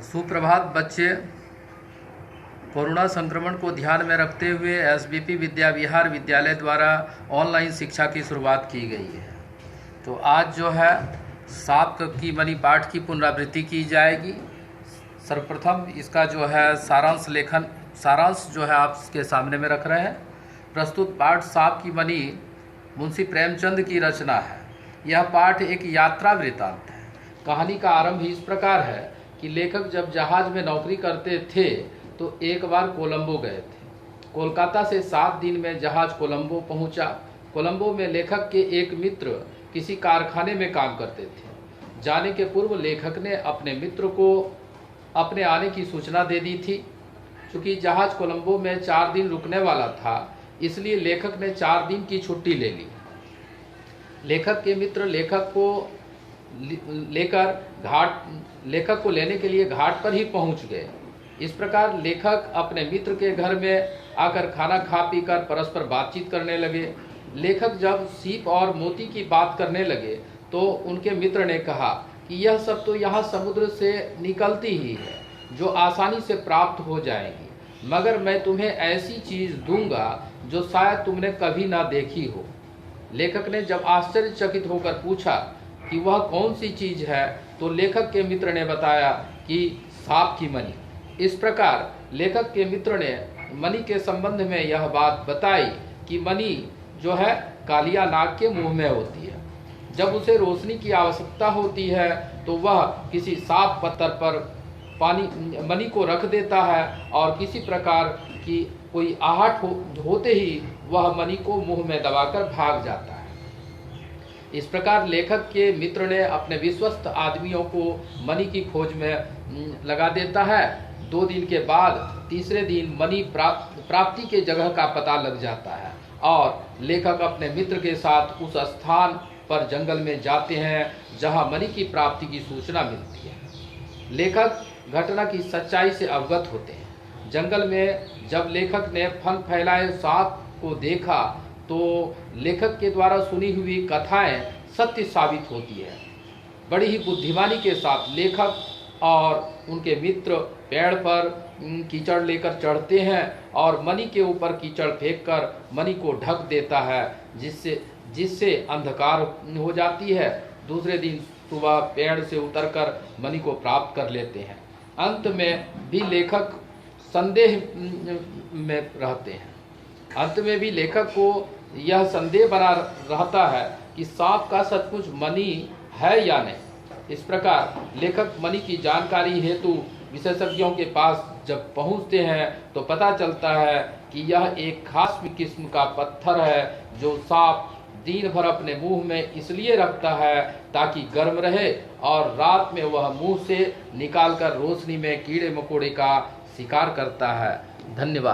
सुप्रभात बच्चे। कोरोना संक्रमण को ध्यान में रखते हुए एसबीपी विद्या विहार विद्यालय द्वारा ऑनलाइन शिक्षा की शुरुआत की गई है। तो आज जो है सांप की मनी पाठ की पुनरावृत्ति की जाएगी। सर्वप्रथम इसका जो है सारांश जो है आपके सामने में रख रहे हैं। प्रस्तुत पाठ सांप की मनी मुंशी प्रेमचंद की रचना है। यह पाठ एक यात्रा वृत्तांत है। कहानी का आरंभ इस प्रकार है कि लेखक जब जहाज में नौकरी करते थे तो एक बार कोलंबो गए थे। कोलकाता से 7 दिन में जहाज कोलंबो पहुंचा। कोलंबो में लेखक के एक मित्र किसी कारखाने में काम करते थे। जाने के पूर्व लेखक ने अपने मित्र को अपने आने की सूचना दे दी थी। चूँकि जहाज कोलंबो में 4 दिन रुकने वाला था, इसलिए लेखक ने 4 दिन की छुट्टी ले ली। लेखक के मित्र लेखक को लेने के लिए घाट पर ही पहुंच गए। इस प्रकार लेखक अपने मित्र के घर में आकर खाना खा पीकर परस्पर बातचीत करने लगे। लेखक जब सीप और मोती की बात करने लगे तो उनके मित्र ने कहा कि यह सब तो यहाँ समुद्र से निकलती ही है, जो आसानी से प्राप्त हो जाएगी, मगर मैं तुम्हें ऐसी चीज़ दूंगा जो शायद तुमने कभी ना देखी हो। लेखक ने जब आश्चर्यचकित होकर पूछा कि वह कौन सी चीज़ है, तो लेखक के मित्र ने बताया कि सांप की मनी। इस प्रकार लेखक के मित्र ने मनी के संबंध में यह बात बताई कि मनी जो है कालिया नाग के मुंह में होती है। जब उसे रोशनी की आवश्यकता होती है तो वह किसी साफ पत्थर पर मनी को रख देता है और किसी प्रकार की कोई आहट होते ही वह मनी को मुंह में दबाकर भाग जाता है। इस प्रकार लेखक के मित्र ने अपने विश्वस्त आदमियों को मनी की खोज में लगा देता है। 2 दिन के बाद तीसरे दिन मनी प्राप्ति के जगह का पता लग जाता है और लेखक अपने मित्र के साथ उस स्थान पर जंगल में जाते हैं जहां मनी की प्राप्ति की सूचना मिलती है। लेखक घटना की सच्चाई से अवगत होते हैं। जंगल में जब लेखक ने फन फैलाए सांप को देखा तो लेखक के द्वारा सुनी हुई कथाएं सत्य साबित होती है। बड़ी ही बुद्धिमानी के साथ लेखक और उनके मित्र पेड़ पर कीचड़ लेकर चढ़ते हैं और मनी के ऊपर कीचड़ फेंककर मनी को ढक देता है, जिससे अंधकार हो जाती है। दूसरे दिन सुबह पेड़ से उतरकर मनी को प्राप्त कर लेते हैं। अंत में भी लेखक संदेह में रहते हैं। अंत में भी लेखक को यह संदेह बना रहता है कि सांप का सचमुच मनी है या नहीं। इस प्रकार लेखक मनी की जानकारी हेतु विशेषज्ञों के पास जब पहुंचते हैं तो पता चलता है कि यह एक खास किस्म का पत्थर है जो सांप दिन भर अपने मुंह में इसलिए रखता है ताकि गर्म रहे और रात में वह मुंह से निकालकर रोशनी में कीड़े मकोड़े का शिकार करता है। धन्यवाद।